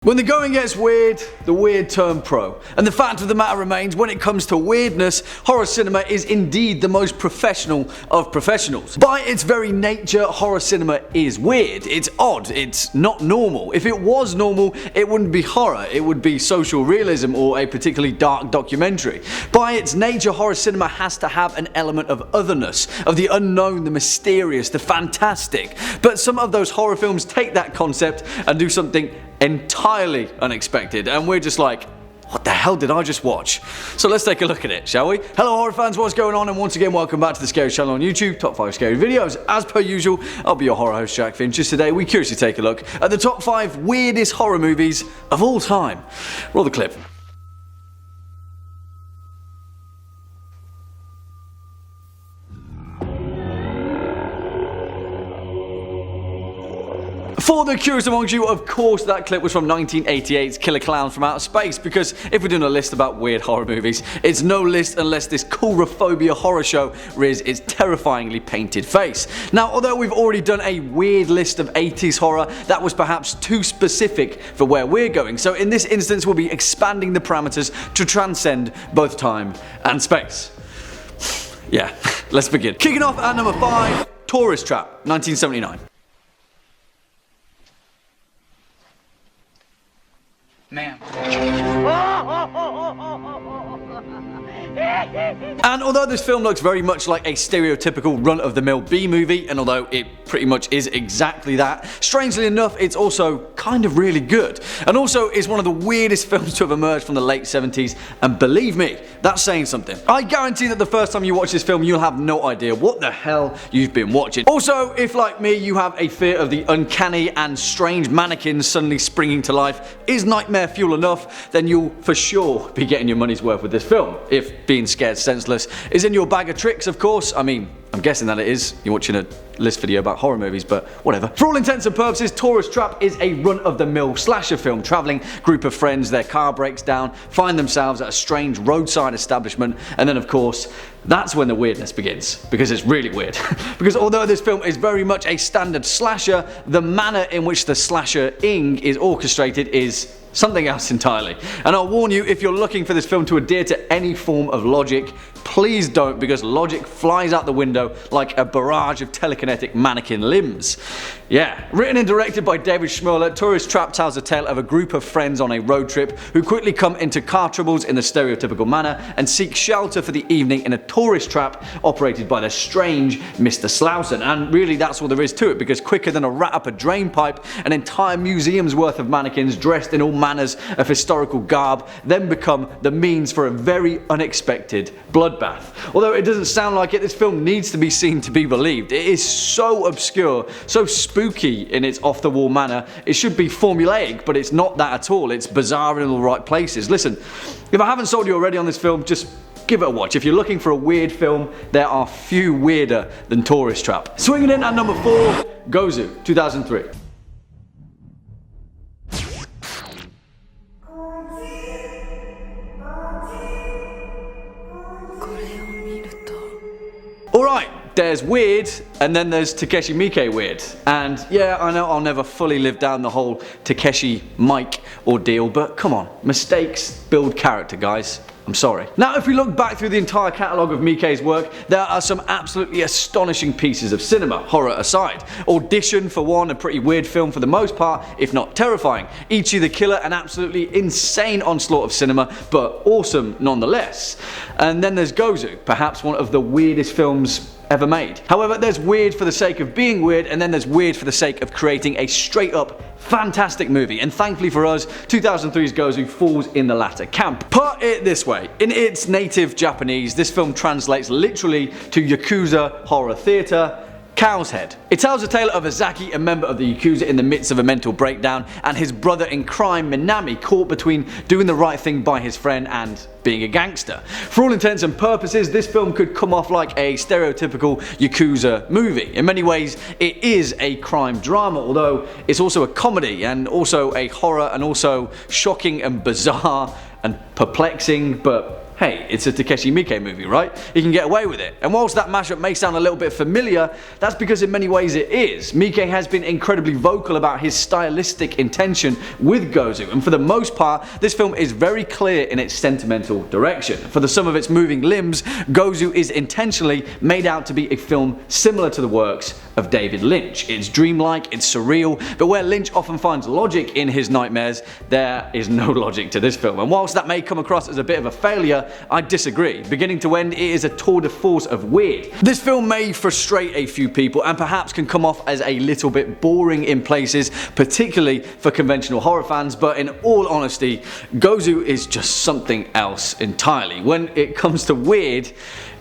When the going gets weird, the weird turn pro. And the fact of the matter remains, when it comes to weirdness, horror cinema is indeed the most professional of professionals. By its very nature, horror cinema is weird. It's odd. It's not normal. If it was normal, it wouldn't be horror. It would be social realism or a particularly dark documentary. By its nature, horror cinema has to have an element of otherness, of the unknown, the mysterious, the fantastic. But some of those horror films take that concept and do something entirely unexpected, and we're just like, what the hell did I just watch? So let's take a look at it, shall we? Hello horror fans, what's going on? And once again, welcome back to the Scary Channel on YouTube, top 5 scary videos. As per usual, I'll be your horror host, Jack Finch. Today we curiously take a look at the top 5 weirdest horror movies of all time. Roll the clip. For the curious amongst you, of course that clip was from 1988's Killer Clowns from Outer Space, because if we're doing a list about weird horror movies, it's no list unless this coulrophobia horror show rears its terrifyingly painted face. Now, although we've already done a weird list of 80s horror, that was perhaps too specific for where we're going, so in this instance we'll be expanding the parameters to transcend both time and space. Yeah, let's begin. Kicking off at number 5, Tourist Trap, 1979. Ma'am. And although this film looks very much like a stereotypical run-of-the-mill B-movie, and although it pretty much is exactly that, strangely enough it's also kind of really good. And also it's one of the weirdest films to have emerged from the late 70s, and believe me, that's saying something. I guarantee that the first time you watch this film you'll have no idea what the hell you've been watching. Also, if like me you have a fear of the uncanny and strange mannequins suddenly springing to life is nightmare fuel enough, then you'll for sure be getting your money's worth with this film. If being scared senseless is in your bag of tricks, of course. I mean, I'm guessing that it is. You're watching a list video about horror movies, but whatever. For all intents and purposes, Tourist Trap is a run-of-the-mill slasher film. Travelling group of friends, their car breaks down, find themselves at a strange roadside establishment, and then of course, that's when the weirdness begins, because it's really weird. Because although this film is very much a standard slasher, the manner in which the slasher-ing is orchestrated is something else entirely. And I'll warn you, if you're looking for this film to adhere to any form of logic, please don't, because logic flies out the window like a barrage of telekinetic mannequin limbs. Yeah. Written and directed by David Schmoller, Tourist Trap tells the tale of a group of friends on a road trip who quickly come into car troubles in the stereotypical manner and seek shelter for the evening in a tourist trap operated by the strange Mr. Slauson. And really that's all there is to it, because quicker than a rat up a drain pipe, an entire museum's worth of mannequins dressed in all manners of historical garb then become the means for a very unexpected bloodbath. Although it doesn't sound like it, this film needs to be seen to be believed. It is so obscure, so spooky in its off-the-wall manner, it should be formulaic, but it's not that at all. It's bizarre in all the right places. Listen, if I haven't sold you already on this film, just give it a watch. If you're looking for a weird film, there are few weirder than Tourist Trap. Swinging in at number 4, Gozu, 2003. Alright, there's weird, and then there's Takeshi Miike weird. And yeah, I know I'll never fully live down the whole Takeshi Mike ordeal, but come on, mistakes build character, guys. I'm sorry. Now, if we look back through the entire catalogue of Miike's work, there are some absolutely astonishing pieces of cinema, horror aside. Audition, for one, a pretty weird film for the most part, if not terrifying. Ichi the Killer, an absolutely insane onslaught of cinema, but awesome nonetheless. And then there's Gozu, perhaps one of the weirdest films ever made. However, there's weird for the sake of being weird, and then there's weird for the sake of creating a straight up fantastic movie, and thankfully for us, 2003's Gozu falls in the latter camp. Put it this way, in its native Japanese, this film translates literally to Yakuza horror theatre, Cow's Head. It tells the tale of Azaki, a member of the Yakuza in the midst of a mental breakdown, and his brother in crime, Minami, caught between doing the right thing by his friend and being a gangster. For all intents and purposes, this film could come off like a stereotypical Yakuza movie. In many ways, it is a crime drama, although it's also a comedy, and also a horror, and also shocking and bizarre and perplexing, but hey, it's a Takeshi Miike movie, right? He can get away with it. And whilst that mashup may sound a little bit familiar, that's because in many ways it is. Miike has been incredibly vocal about his stylistic intention with Gozu, and for the most part, this film is very clear in its sentimental direction. For the sum of its moving limbs, Gozu is intentionally made out to be a film similar to the works of David Lynch. It's dreamlike, it's surreal, but where Lynch often finds logic in his nightmares, there is no logic to this film. And whilst that may come across as a bit of a failure, I disagree. Beginning to end, it is a tour de force of weird. This film may frustrate a few people and perhaps can come off as a little bit boring in places, particularly for conventional horror fans, but in all honesty, Gozu is just something else entirely. When it comes to weird,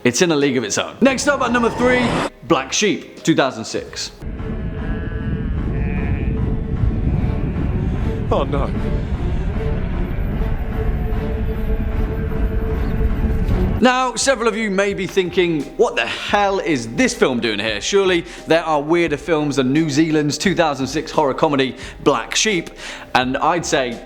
it's in a league of its own. Next up at number 3, Black Sheep, 2006. Oh no. Now, several of you may be thinking, what the hell is this film doing here? Surely there are weirder films than New Zealand's 2006 horror comedy Black Sheep, and I'd say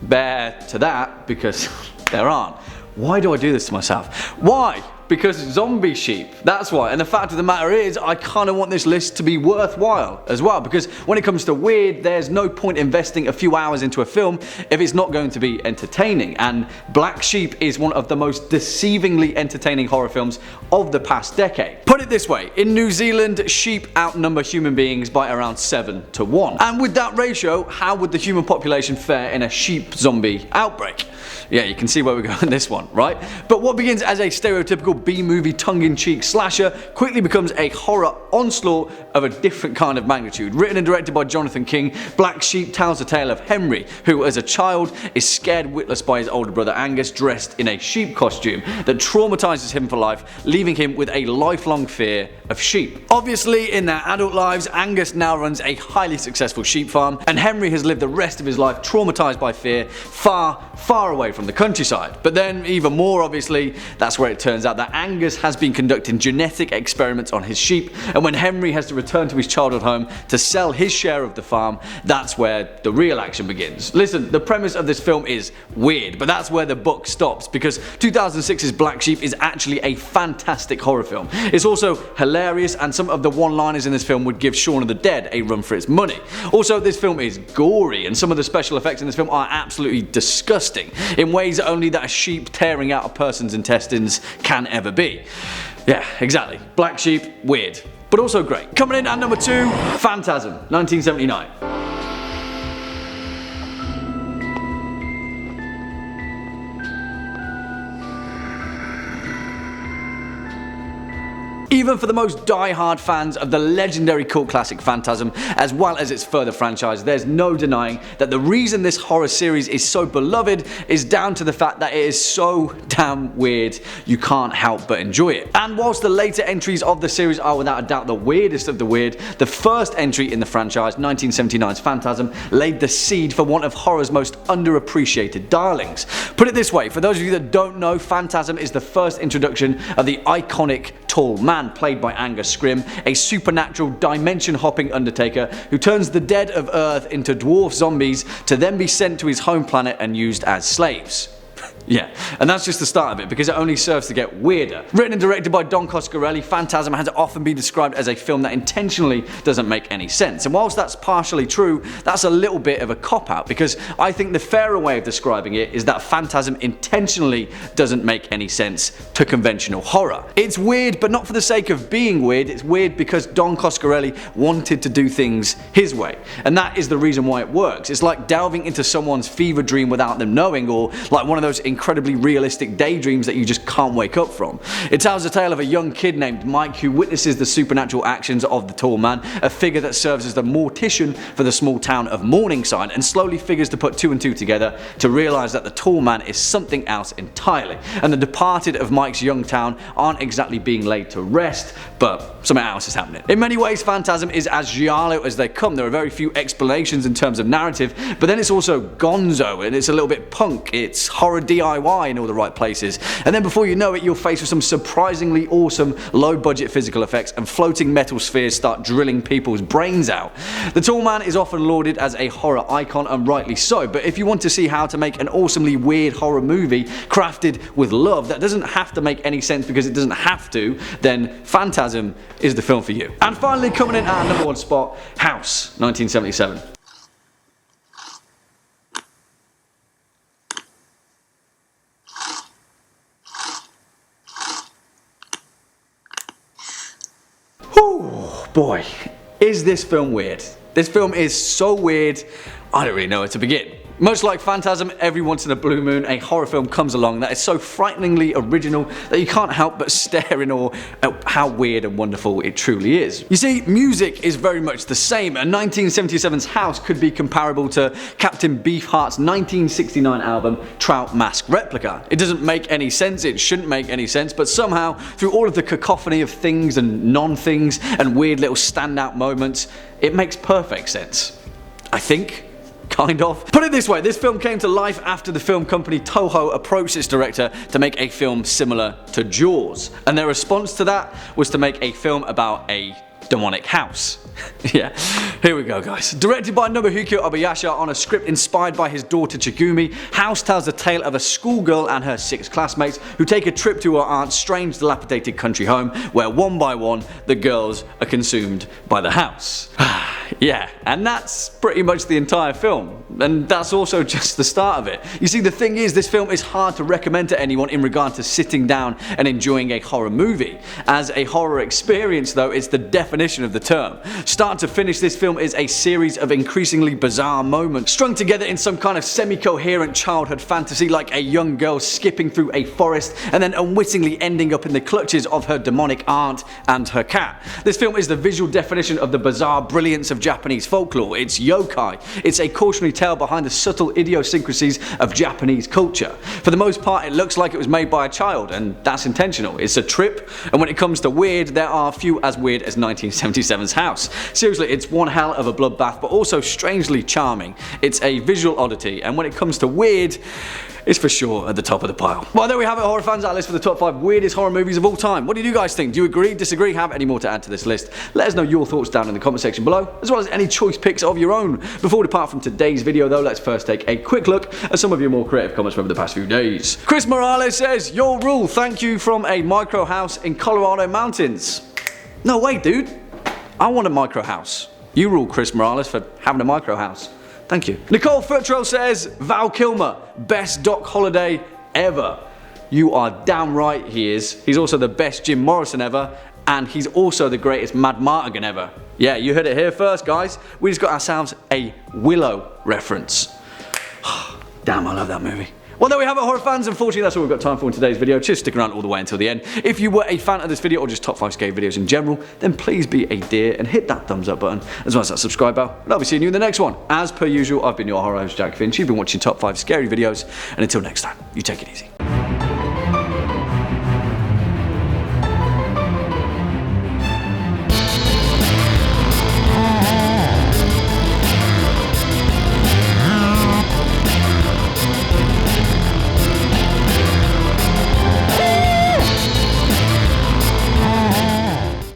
bear to that because there aren't. Why do I do this to myself? Why? Because zombie sheep, that's why. And the fact of the matter is, I kind of want this list to be worthwhile as well, because when it comes to weird, there's no point investing a few hours into a film if it's not going to be entertaining. And Black Sheep is one of the most deceivingly entertaining horror films of the past decade. Put it this way, in New Zealand, sheep outnumber human beings by around 7 to 1. And with that ratio, how would the human population fare in a sheep zombie outbreak? Yeah, you can see where we're going in this one, right? But what begins as a stereotypical B-movie tongue-in-cheek slasher quickly becomes a horror onslaught of a different kind of magnitude. Written and directed by Jonathan King, Black Sheep tells the tale of Henry, who as a child is scared witless by his older brother Angus dressed in a sheep costume that traumatizes him for life, leaving him with a lifelong fear of sheep. Obviously, in their adult lives, Angus now runs a highly successful sheep farm, and Henry has lived the rest of his life traumatized by fear, far, far away from the countryside. But then, even more obviously, that's where it turns out that Angus has been conducting genetic experiments on his sheep, and when Henry has to return to his childhood home to sell his share of the farm, that's where the real action begins. Listen, the premise of this film is weird, but that's where the book stops, because 2006's Black Sheep is actually a fantastic horror film. It's also hilarious, and some of the one-liners in this film would give Shaun of the Dead a run for its money. Also, this film is gory, and some of the special effects in this film are absolutely disgusting, in ways only that a sheep tearing out a person's intestines can ever be. Yeah, exactly. Black Sheep, weird, but also great. Coming in at number 2, Phantasm, 1979. Even for the most die-hard fans of the legendary cult classic Phantasm, as well as its further franchise, there's no denying that the reason this horror series is so beloved is down to the fact that it is so damn weird you can't help but enjoy it. And whilst the later entries of the series are without a doubt the weirdest of the weird, the first entry in the franchise, 1979's Phantasm, laid the seed for one of horror's most underappreciated darlings. Put it this way, for those of you that don't know, Phantasm is the first introduction of the iconic Tall Man, played by Angus Scrimm, a supernatural dimension-hopping undertaker who turns the dead of Earth into dwarf zombies to then be sent to his home planet and used as slaves. Yeah, and that's just the start of it, because it only serves to get weirder. Written and directed by Don Coscarelli, Phantasm has often been described as a film that intentionally doesn't make any sense. And whilst that's partially true, that's a little bit of a cop-out, because I think the fairer way of describing it is that Phantasm intentionally doesn't make any sense to conventional horror. It's weird, but not for the sake of being weird, it's weird because Don Coscarelli wanted to do things his way. And that is the reason why it works. It's like delving into someone's fever dream without them knowing, or like one of those incredibly realistic daydreams that you just can't wake up from. It tells the tale of a young kid named Mike who witnesses the supernatural actions of the Tall Man, a figure that serves as the mortician for the small town of Morningside, and slowly figures to put 2 and 2 together to realise that the Tall Man is something else entirely. And the departed of Mike's young town aren't exactly being laid to rest, but something else is happening. In many ways, Phantasm is as giallo as they come. There are very few explanations in terms of narrative, but then it's also gonzo, and it's a little bit punk. It's horror DIY in all the right places. And then before you know it, you're faced with some surprisingly awesome low-budget physical effects and floating metal spheres start drilling people's brains out. The Tall Man is often lauded as a horror icon, and rightly so, but if you want to see how to make an awesomely weird horror movie crafted with love that doesn't have to make any sense because it doesn't have to, then Phantasm is the film for you. And finally, coming in at our number one spot, House, 1977. Boy, is this film weird. This film is so weird, I don't really know where to begin. Much like Phantasm, every once in a blue moon a horror film comes along that is so frighteningly original that you can't help but stare in awe at how weird and wonderful it truly is. You see, music is very much the same, and 1977's House could be comparable to Captain Beefheart's 1969 album Trout Mask Replica. It doesn't make any sense, it shouldn't make any sense, but somehow, through all of the cacophony of things and non-things and weird little standout moments, it makes perfect sense. I think. Kind of. Put it this way, this film came to life after the film company Toho approached its director to make a film similar to Jaws, and their response to that was to make a film about a demonic house. Yeah, here we go guys. Directed by Nobuhiko Obayasha on a script inspired by his daughter Chigumi, House tells the tale of a schoolgirl and her 6 classmates who take a trip to her aunt's strange dilapidated country home where one by one the girls are consumed by the house. Yeah, and that's pretty much the entire film, and that's also just the start of it. You see, the thing is, this film is hard to recommend to anyone in regard to sitting down and enjoying a horror movie. As a horror experience though, it's the definition of the term. Start to finish, this film is a series of increasingly bizarre moments, strung together in some kind of semi-coherent childhood fantasy, like a young girl skipping through a forest and then unwittingly ending up in the clutches of her demonic aunt and her cat. This film is the visual definition of the bizarre brilliance of Japanese folklore. It's yokai. It's a cautionary tale behind the subtle idiosyncrasies of Japanese culture. For the most part, it looks like it was made by a child, and that's intentional. It's a trip, and when it comes to weird, there are few as weird as 1977's House. Seriously, it's one hell of a bloodbath, but also strangely charming. It's a visual oddity, and when it comes to weird, it's for sure at the top of the pile. Well, there we have it, horror fans, our list for the top 5 weirdest horror movies of all time. What do you guys think? Do you agree, disagree, have any more to add to this list? Let us know your thoughts down in the comment section below, as well as any choice picks of your own. Before we depart from today's video though, let's first take a quick look at some of your more creative comments from over the past few days. Chris Morales says, "Your rule, thank you from a micro house in Colorado mountains." No way, dude. I want a micro house. You rule, Chris Morales, for having a micro house. Thank you. Nicole Futrell says, "Val Kilmer, best Doc Holliday ever." You are damn right he is. He's also the best Jim Morrison ever, and he's also the greatest Mad Martigan ever. Yeah, you heard it here first, guys. We just got ourselves a Willow reference. Damn, I love that movie. Well, there we have it, horror fans. Unfortunately, that's all we've got time for in today's video. Just stick around all the way until the end. If you were a fan of this video or just top 5 scary videos in general, then please be a dear and hit that thumbs up button as well as that subscribe bell. And I'll be seeing you in the next one. As per usual, I've been your horror host, Jack Finch. You've been watching top 5 scary videos, and until next time, you take it easy.